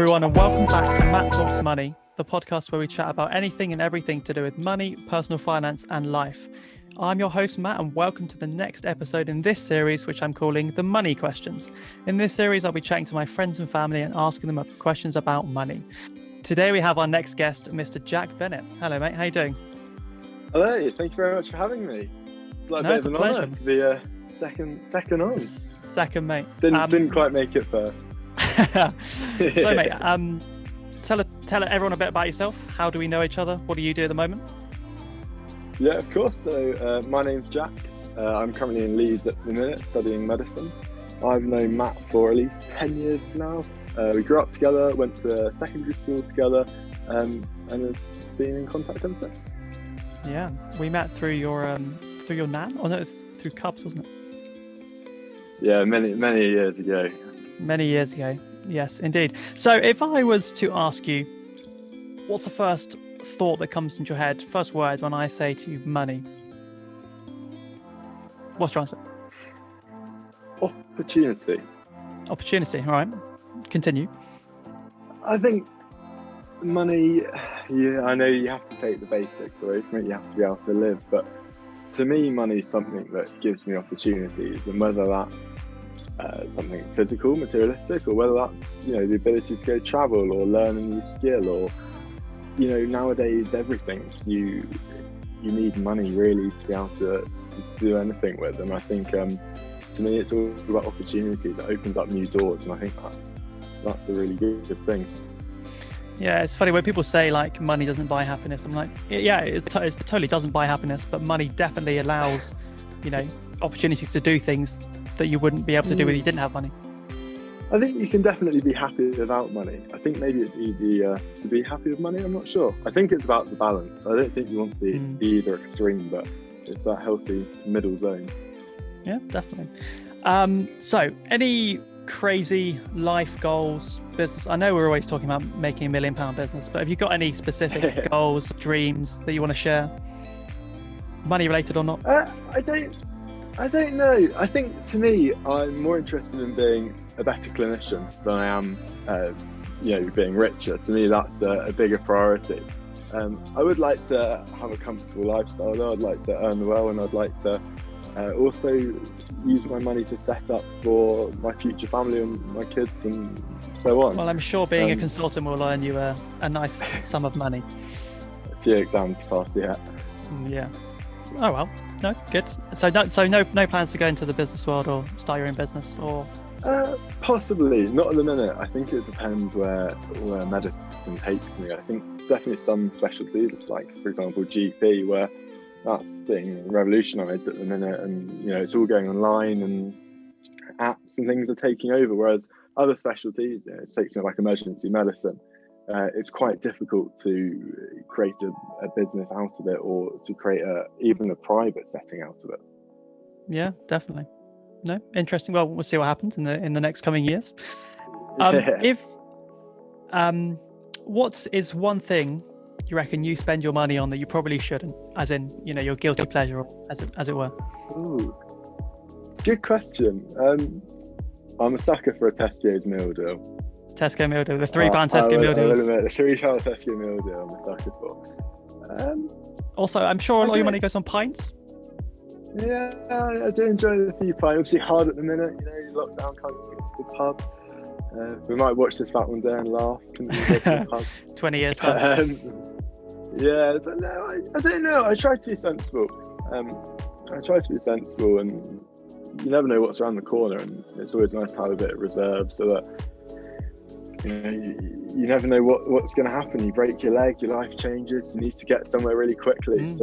everyone, and welcome back to Matt Talks Money, the podcast where we chat about anything and everything to do with money, personal finance, and life. I'm your host, Matt, and welcome to the next episode in this series, which I'm calling The Money Questions. In this series, I'll be chatting to my friends and family and asking them questions about money. Today, we have our next guest, Mr. Jack Bennett. Hello, mate. How you doing? Hello. Thank you very much for having me. It's like a bit of an honour to be a second on. Second, mate. Didn't quite make it first. So, mate, tell everyone a bit about yourself. How do we know each other? What do you do at the moment? Yeah, of course. So my name's Jack. I'm currently in Leeds at the minute studying medicine. I've known Matt for at least 10 years now. We grew up together, went to secondary school together, and have been in contact ever since. Yeah, we met through your nan? Oh no, it's through Cubs, wasn't it? Yeah, many years ago. Many years ago, yes, indeed. So if I was to ask you, what's the first thought that comes into your head, first word when I say to you money? What's your answer? Opportunity. Opportunity, all right. Continue. I think money, yeah, I know you have to take the basics away from it, you have to be able to live, but to me, money is something that gives me opportunities, and whether that's something physical, materialistic, or whether that's, the ability to go travel or learn a new skill, or, nowadays everything you need money really to be able to do anything with. And I think to me it's all about opportunities. It opens up new doors, and I think that's a really good thing. Yeah, it's funny when people say like money doesn't buy happiness. I'm like, yeah, it totally doesn't buy happiness, but money definitely allows, opportunities to do things that you wouldn't be able to do if you didn't have money. I think you can definitely be happy without money. I think maybe it's easier to be happy with money. I'm not sure. I think it's about the balance. I don't think you want to be either extreme, but it's that healthy middle zone. Yeah, definitely. So any crazy life goals, business? I know we're always talking about making £1 million business, but have you got any specific goals, dreams that you want to share? Money related or not? I don't know. I think to me, I'm more interested in being a better clinician than I am, being richer. To me, that's a bigger priority. I would like to have a comfortable lifestyle, though. I'd like to earn well, and I'd like to also use my money to set up for my future family and my kids and so on. Well, I'm sure being a consultant will earn you a nice sum of money. A few exams to pass, yeah. Yeah. Oh well, no, good. So no plans to go into the business world or start your own business, or? Possibly, not at the minute. I think it depends where medicine takes me. I think definitely some specialties, like for example GP, where that's being revolutionised at the minute, and it's all going online, and apps and things are taking over. Whereas other specialties, it takes like emergency medicine. It's quite difficult to create a business out of it, or to create even a private setting out of it. Yeah, definitely. No, interesting. Well, we'll see what happens in the next coming years. What is one thing you reckon you spend your money on that you probably shouldn't, as in your guilty pleasure, as it were? Ooh, good question. I'm a sucker for a Tesco's meal deal. Tesco meal deal, the £3 Tesco meal deals. I will admit, the £3 Tesco meal deal I'm a sucker for. Also, I'm sure a lot of your money goes on pints. Yeah, I do enjoy the few pints. Obviously hard at the minute, lockdown, can't go to the pub. We might watch this back one day and laugh. 20 years time. Yeah, but no, I don't know. I try to be sensible. And you never know what's around the corner, and it's always nice to have a bit of reserve, so that you never know what's going to happen. You break your leg, your life changes, you need to get somewhere really quickly.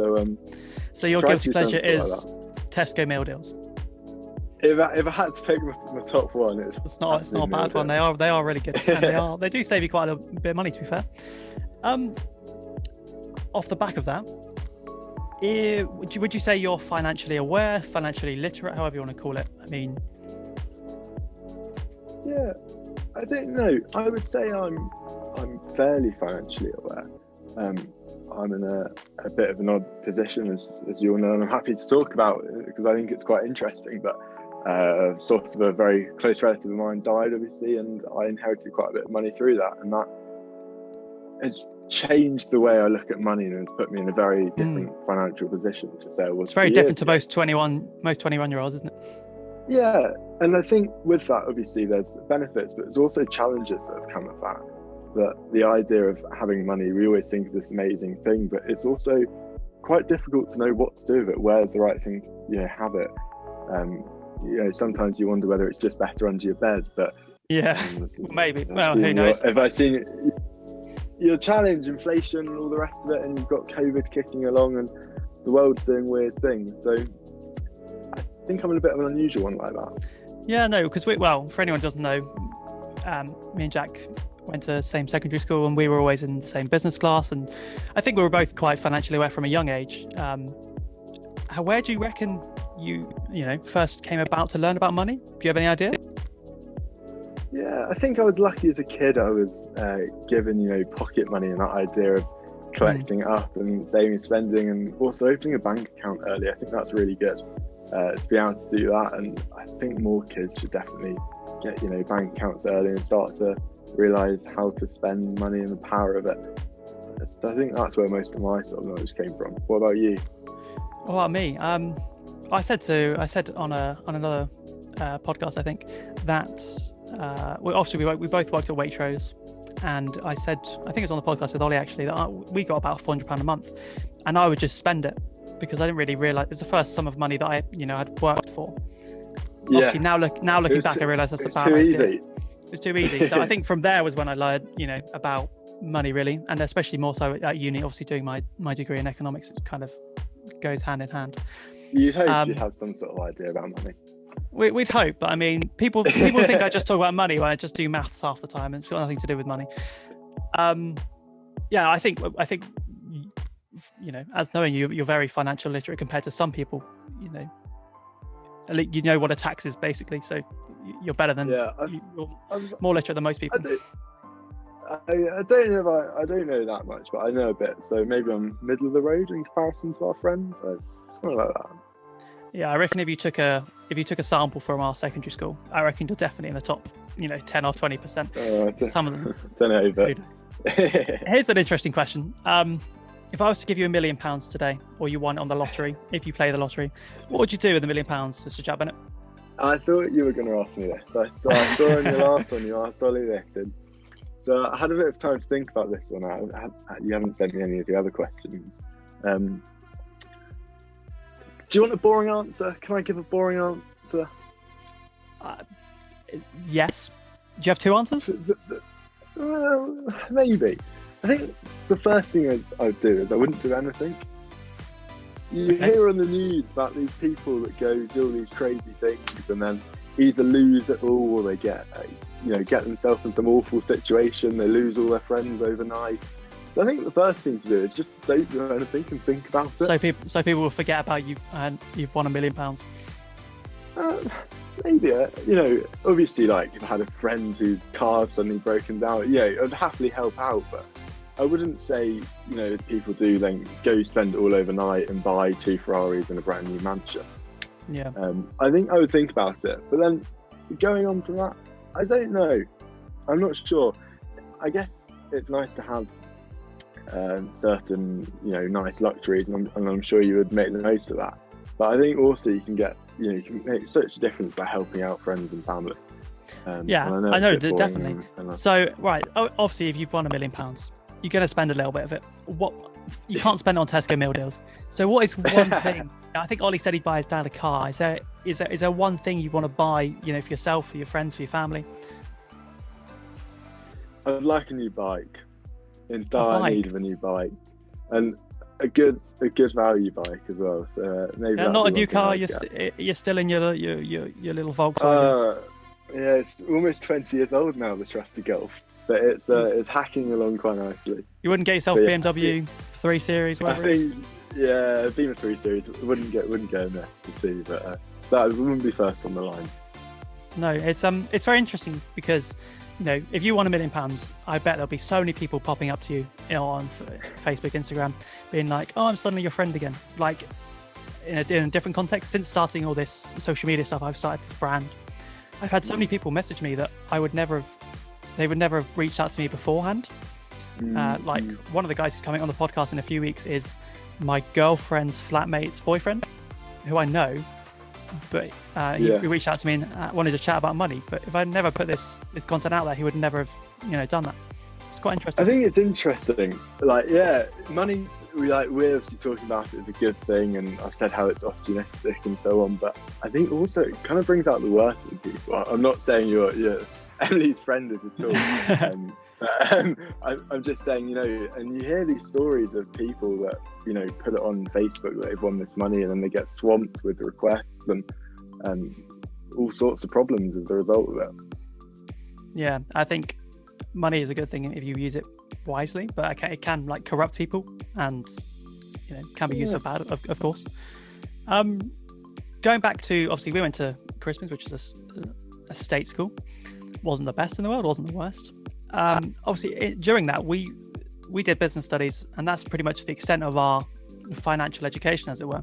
So your guilty pleasure is like Tesco meal deals? If I had to pick my top one, it's not a bad one. They are really good, and they do save you quite a bit of money, to be fair. Off the back of that, would you say you're financially aware, financially literate, however you want to call it? I mean, yeah, I don't know. I would say I'm fairly financially aware. I'm in a bit of an odd position, as you all know, and I'm happy to talk about it because I think it's quite interesting. But Sort of a very close relative of mine died, obviously, and I inherited quite a bit of money through that, and that has changed the way I look at money and has put me in a very different financial position to say I was. It's very different to most 21-year-olds, isn't it? Yeah, and I think with that, obviously, there's benefits, but there's also challenges that have come with that. That the idea of having money, we always think is this amazing thing, but it's also quite difficult to know what to do with it. Where's the right thing to have it? Sometimes you wonder whether it's just better under your bed, but maybe. Well, who knows? Have I seen your challenge, inflation, and all the rest of it, and you've got COVID kicking along, and the world's doing weird things. So I think I'm in a bit of an unusual one like that. Yeah, no, because for anyone who doesn't know, me and Jack went to the same secondary school, and we were always in the same business class, and I think we were both quite financially aware from a young age. Where do you reckon you first came about to learn about money? Do you have any idea? Yeah, I think I was lucky as a kid. I was given pocket money and that idea of collecting it up and saving and spending, and also opening a bank account early. I think that's really good to be able to do that, and I think more kids should definitely get bank accounts early and start to realise how to spend money and the power of it. So I think that's where most of my sort of knowledge came from. What about you? What about me? I said on another podcast, I think, that obviously we both worked at Waitrose, and I think it was on the podcast with Ollie actually, that we got about £400 a month, and I would just spend it because I didn't really realise it was the first sum of money that I had worked for. Yeah. Obviously now looking back, I realise that's a bad idea. It was too easy. So I think from there was when I learned about money really, and especially more so at uni. Obviously doing my degree in economics, it kind of goes hand in hand. You'd hope you'd have some sort of idea about money. We'd hope, but I mean, people think I just talk about money when I just do maths half the time, and it's got nothing to do with money. I think as knowing you're very financial literate compared to some people. You know what a tax is basically, so you're better than you're more literate than most people. I don't know that much, but I know a bit. So maybe I'm middle of the road in comparison to our friends. Something like that. Yeah, I reckon if you took a sample from our secondary school, I reckon you're definitely in the top, 10 or 20%. Some of them. Don't know, but here's an interesting question. If I was to give you £1 million today, or you won on the lottery, if you play the lottery, what would you do with £1 million, Mr. Jack Bennett? I thought you were going to ask me this. I saw in your last one, you asked Ollie this, and so I had a bit of time to think about this one. You haven't sent me any of the other questions. Do you want a boring answer? Can I give a boring answer? Yes. Do you have two answers? Maybe. I think the first thing I'd do is I wouldn't do anything. You hear on the news about these people that go do all these crazy things and then either lose it all or they get themselves in some awful situation. They lose all their friends overnight. So I think the first thing to do is just don't do anything and think about it. So people will forget about you and you've won £1 million. Maybe, obviously, like if I had a friend whose car's suddenly broken down, I'd happily help out, but I wouldn't say, as people do, then go spend it all overnight and buy 2 Ferraris and a brand new mansion. Yeah. I think I would think about it, but then going on from that, I don't know. I'm not sure. I guess it's nice to have certain, nice luxuries, and I'm sure you would make the most of that. But I think also you can get, you can make such a difference by helping out friends and family. I know definitely. So, right, obviously, if you've won £1 million, you're going to spend a little bit of it. You can't spend it on Tesco meal deals. So what is one thing? I think Ollie said he'd buy his dad a car. Is there one thing you want to buy, for yourself, for your friends, for your family? I'd like a new bike. In dire need of a new bike, and a good value bike as well. So maybe not a new car. You're still in your little Volkswagen. It's almost 20 years old now. The trusty Golf. But it's hacking along quite nicely. You wouldn't get yourself BMW 3 Series, whatever it is? Yeah, Beamer 3 Series wouldn't go in there to see, but that wouldn't be first on the line. No, it's very interesting because if you won £1 million, I bet there'll be so many people popping up to you, on Facebook, Instagram, being like, "Oh, I'm suddenly your friend again." Like, in a different context. Since starting all this social media stuff, I've started this brand. I've had so many people message me that they would never have reached out to me beforehand. Like one of the guys who's coming on the podcast in a few weeks is my girlfriend's flatmate's boyfriend, who I know, but he reached out to me and wanted to chat about money. But if I never put this content out there, he would never have done that. It's quite interesting. I think it's interesting. Like, money's we're obviously talking about it as a good thing, and I've said how it's opportunistic and so on. But I think also it kind of brings out the worst in people. I'm not saying you're Emily's friend is at all. I'm just saying, and you hear these stories of people that, put it on Facebook that they've won this money, and then they get swamped with requests and all sorts of problems as a result of it. Yeah, I think money is a good thing if you use it wisely, but it can like corrupt people, and can be used for bad, of course. Going back to, obviously we went to Christmas, which is a state school. Wasn't the best in the world, wasn't the worst. Obviously during that we did business studies, and that's pretty much the extent of our financial education, as it were.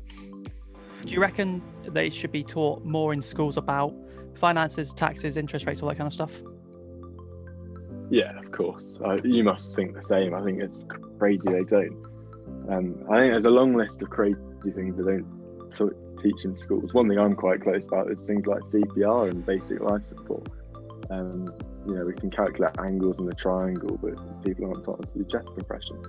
Do you reckon they should be taught more in schools about finances, taxes, interest rates, all that kind of stuff? Yeah, of course. You must think the same. I think it's crazy they don't. I think there's a long list of crazy things they don't teach in schools. One thing I'm quite close about is things like CPR and basic life support. We can calculate angles in the triangle, but people aren't taught to do chest compression.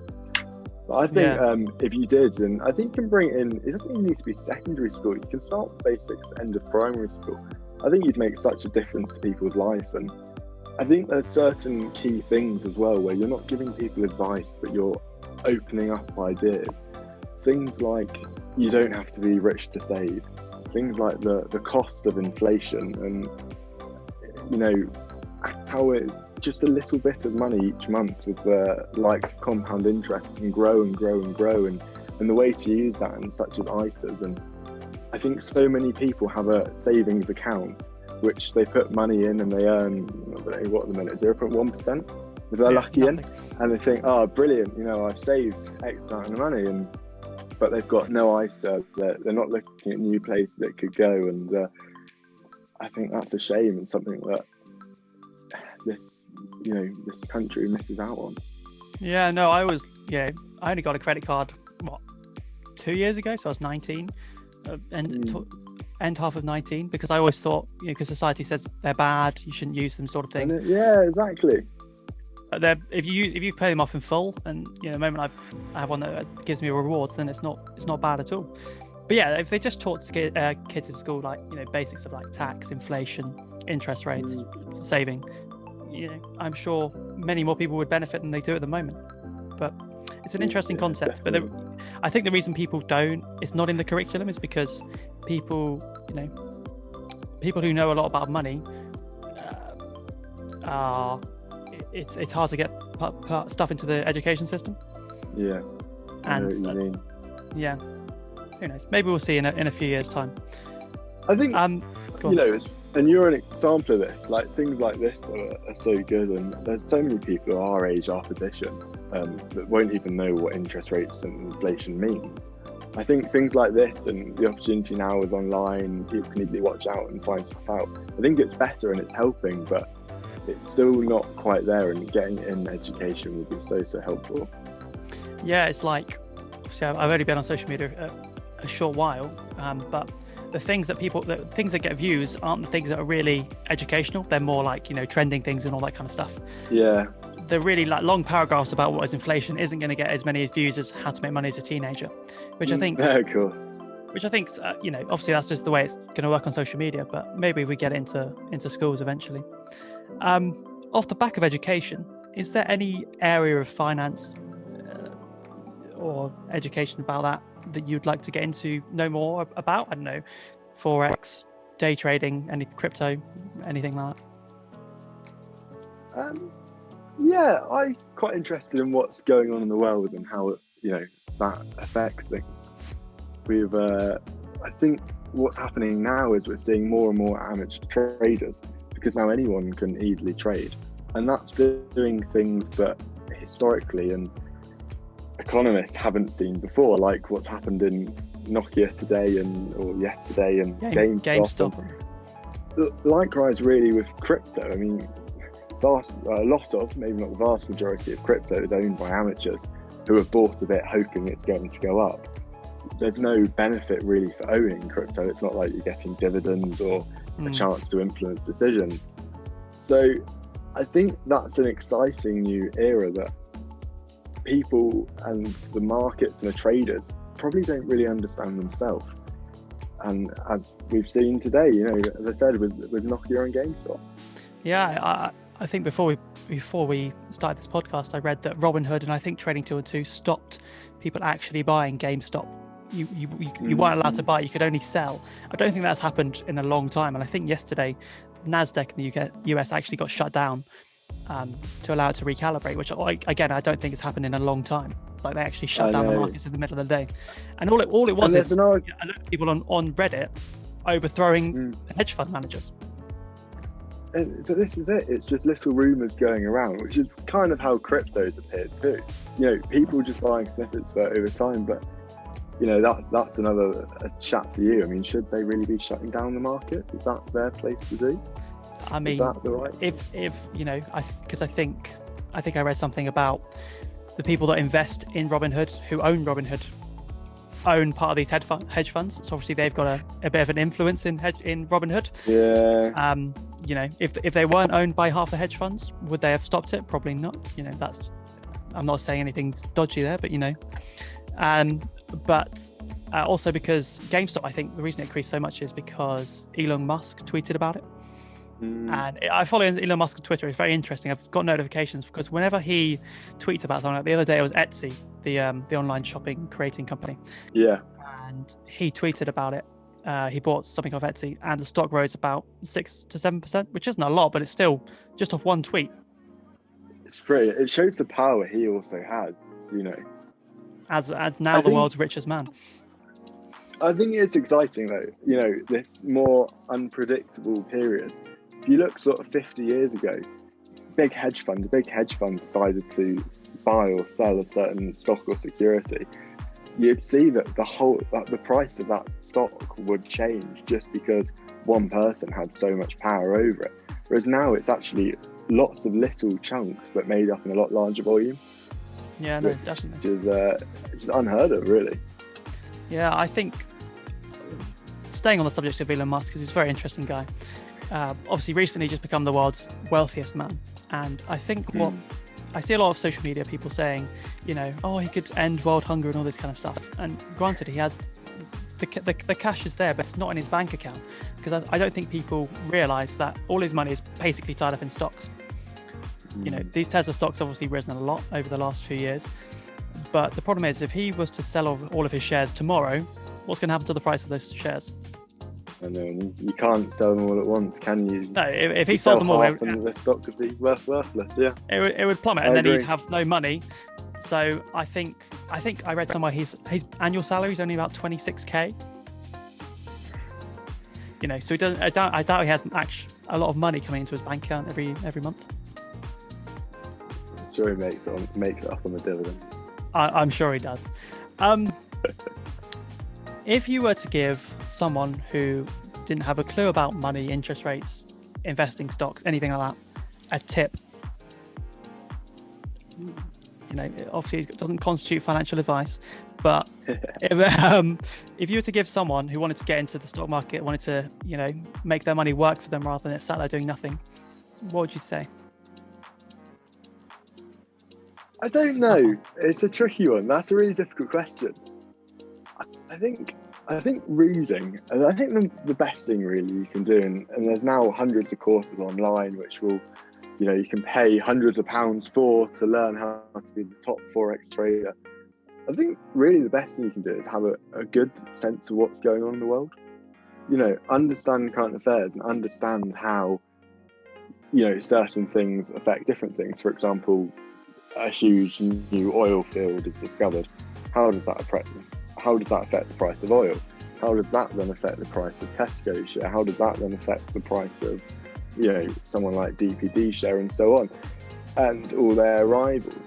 But I think if you did, and I think you can bring it doesn't even need to be secondary school. You can start with basics end of primary school. I think you'd make such a difference to people's life. And I think there's certain key things as well where you're not giving people advice, but you're opening up ideas. Things like you don't have to be rich to save. Things like the cost of inflation, and how it just a little bit of money each month with the likes of compound interest and grow and grow and grow, and the way to use that, and such as ISAs. And I think so many people have a savings account which they put money in and they earn, I don't know what at the minute, 0.1% if they're lucky nothing. And they think, oh brilliant, I've saved X amount of money, but they've got no ISA. They're not looking at new places it could go, and I think that's a shame, and something that this country misses out on. Yeah, no, I only got a credit card 2 years ago, so I was 19, end half of 19, because I always thought, because society says they're bad, you shouldn't use them, sort of thing. Yeah, exactly. If you pay them off in full, and the moment I have one that gives me rewards, then it's not bad at all. But yeah, if they just taught kids in school like basics of like tax, inflation, interest rates, saving, I'm sure many more people would benefit than they do at the moment. But it's an interesting concept. Definitely. But I think the reason people it's not in the curriculum, is because people who know a lot about money it's hard to get stuff into the education system. Yeah. And I know what you mean. Yeah. Who knows? Maybe we'll see in a few years' time. I think and you're an example of this. Like, things like this are so good, and there's so many people our age, our position, that won't even know what interest rates and inflation means. I think things like this, and the opportunity now is online, people can easily watch out and find stuff out. I think it's better and it's helping, but it's still not quite there, and getting it in education would be so helpful. Yeah, it's like, so I've only been on social media a short while, but the things that get views aren't the things that are really educational. They're more like trending things and all that kind of stuff. Yeah, the really like long paragraphs about what is inflation isn't going to get as many views as how to make money as a teenager, which I think cool. Which I think obviously that's just the way it's going to work on social media, but maybe we get into schools eventually. Off the back of education, is there any area of finance or education about that you'd like to get into, know more about? I don't know, Forex, day trading, any crypto, anything like that? Yeah, I'm quite interested in what's going on in the world and how that affects things. I think what's happening now is we're seeing more and more amateur traders, because now anyone can easily trade, and that's doing things that historically, and economists haven't seen before, like what's happened in Nokia today or yesterday and GameStop. Likewise, really, with crypto. I mean, a lot of, maybe not the vast majority of crypto is owned by amateurs who have bought a bit hoping it's going to go up. There's no benefit really for owning crypto. It's not like you're getting dividends or a chance to influence decisions. So I think that's an exciting new era that people and the markets and the traders probably don't really understand themselves. And as we've seen today, as I said, with Nokia and GameStop. Yeah, I think before we started this podcast, I read that Robinhood and I think Trading 212 stopped people actually buying GameStop. You weren't allowed to buy; you could only sell. I don't think that's happened in a long time, and I think yesterday, Nasdaq in the US actually got shut down to allow it to recalibrate. Which again, I don't think has happened in a long time. Like they actually shut down the markets in the middle of the day, and all it was is a lot of people on Reddit overthrowing hedge fund managers. But this is it. It's just little rumours going around, which is kind of how crypto's appeared too. People just buying snippets of it over time, but. That's another chat for you. I mean, should they really be shutting down the markets? Is that their place to do? I mean, is that the right? Because I think I read something about the people that invest in Robinhood, who own Robinhood, own part of these hedge funds. So obviously they've got a bit of an influence in Robinhood. Yeah. If they weren't owned by half the hedge funds, would they have stopped it? Probably not. I'm not saying anything's dodgy there, but but also because GameStop, I think the reason it increased so much is because Elon Musk tweeted about it. And I follow Elon Musk on Twitter. It's very interesting. I've got notifications because whenever he tweets about something, like the other day it was Etsy, the online shopping creating company. Yeah. And he tweeted about it. He bought something off Etsy and the stock rose about 6 to 7%, which isn't a lot, but it's still just off one tweet. It's great. It shows the power he also has, As now the world's richest man. I think it's exciting though, this more unpredictable period. If you look sort of 50 years ago, a big hedge fund decided to buy or sell a certain stock or security, you'd see that the price of that stock would change just because one person had so much power over it. Whereas now it's actually lots of little chunks but made up in a lot larger volume. Yeah, no, definitely. Which is unheard of, really. Yeah, I think staying on the subject of Elon Musk, because he's a very interesting guy. Obviously, recently just become the world's wealthiest man, and I think I see a lot of social media people saying, he could end world hunger and all this kind of stuff. And granted, he has the cash is there, but it's not in his bank account, because I don't think people realise that all his money is basically tied up in stocks. These Tesla stocks obviously risen a lot over the last few years, but the problem is if he was to sell all of his shares tomorrow, what's going to happen to the price of those shares? I know, you can't sell them all at once, can you? No, if he sold them all, the stock could be worthless. Yeah, it would plummet, and then he'd have no money. So I think I read somewhere his annual salary is only about 26k. So he doesn't. I doubt he has a lot of money coming into his bank account every month. Sure, he makes it up on the dividends. I'm sure he does. If you were to give someone who didn't have a clue about money, interest rates, investing, stocks, anything like that, a tip, obviously it doesn't constitute financial advice, but if you were to give someone who wanted to get into the stock market, wanted to, make their money work for them rather than it sat there doing nothing, what would you say? I don't know. It's a tricky one. That's a really difficult question. I think reading, and I think the best thing really you can do, and there's now hundreds of courses online which will, you can pay hundreds of pounds to learn how to be the top Forex trader. I think really the best thing you can do is have a good sense of what's going on in the world. Understand current affairs and understand how, certain things affect different things. For example, a huge new oil field is discovered. How does that affect the price of oil? How does that then affect the price of Tesco share? How does that then affect the price of, someone like DPD share and so on, and all their rivals?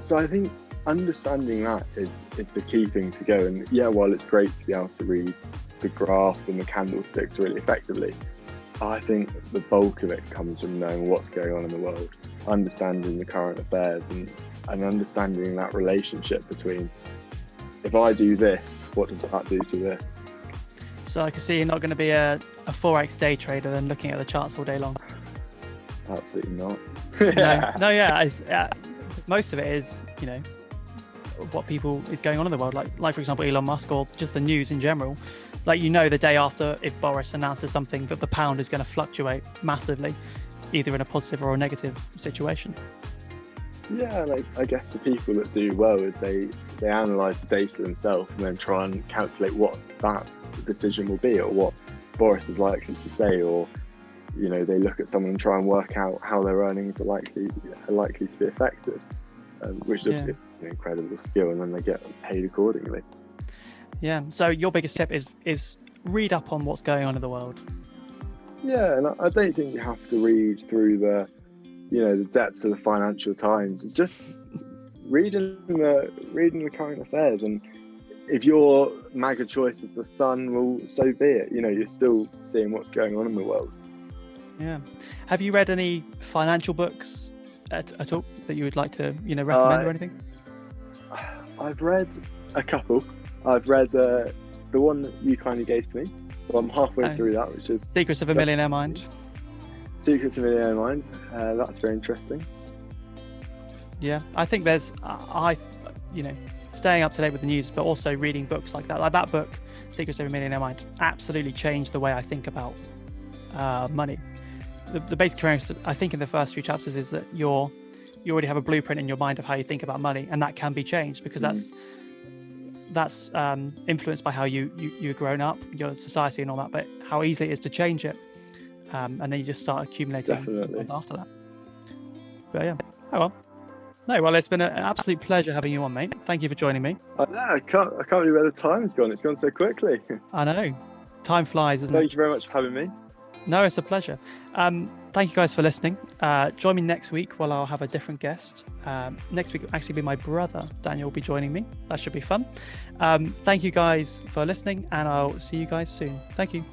So I think understanding that is the key thing to go. And yeah, while it's great to be able to read the graph and the candlesticks really effectively, I think the bulk of it comes from knowing what's going on in the world, understanding the current affairs, and understanding that relationship between, if I do this, what does that do to this? So I can see you're not going to be a Forex day trader and looking at the charts all day long. Absolutely not. No, yeah. Because most of it is, what people is going on in the world. Like for example, Elon Musk, or just the news in general. Like, the day after, if Boris announces something, that the pound is going to fluctuate massively, either in a positive or a negative situation. Yeah, I guess the people that do well is they analyse the data themselves and then try and calculate what that decision will be, or what Boris is likely to say, or they look at someone and try and work out how their earnings are likely to be affected, which is an incredible skill, and then they get paid accordingly. Yeah. So your biggest tip is read up on what's going on in the world. Yeah, and I don't think you have to read through the depths of the Financial Times. It's just reading the current affairs, and if your MAGA choice is the Sun, well, so be it. You're still seeing what's going on in the world. Yeah. Have you read any financial books at all that you would like to recommend or anything? I've read a couple. I've read the one that you kindly gave to me. Well, I'm halfway through that, which is Secrets of a Millionaire Mind. Secrets of a Millionaire Mind. That's very interesting. Yeah, I think there's staying up to date with the news, but also reading books like that. Like that book, Secrets of a Millionaire Mind, absolutely changed the way I think about money. The basic premise, I think, in the first few chapters is that you already have a blueprint in your mind of how you think about money, and that can be changed because that's influenced by how you've grown up, your society and all that, but how easy it is to change it, and then you just start accumulating after that. But yeah, it's been an absolute pleasure having you on, mate. Thank you for joining me. I can't believe where the time's gone. It's gone so quickly. I know, time flies, isn't it? Thank you very much for having me. No, it's a pleasure. Thank you guys for listening. Join me next week while I'll have a different guest. Next week will actually be my brother, Daniel, will be joining me. That should be fun. Thank you guys for listening, and I'll see you guys soon. Thank you.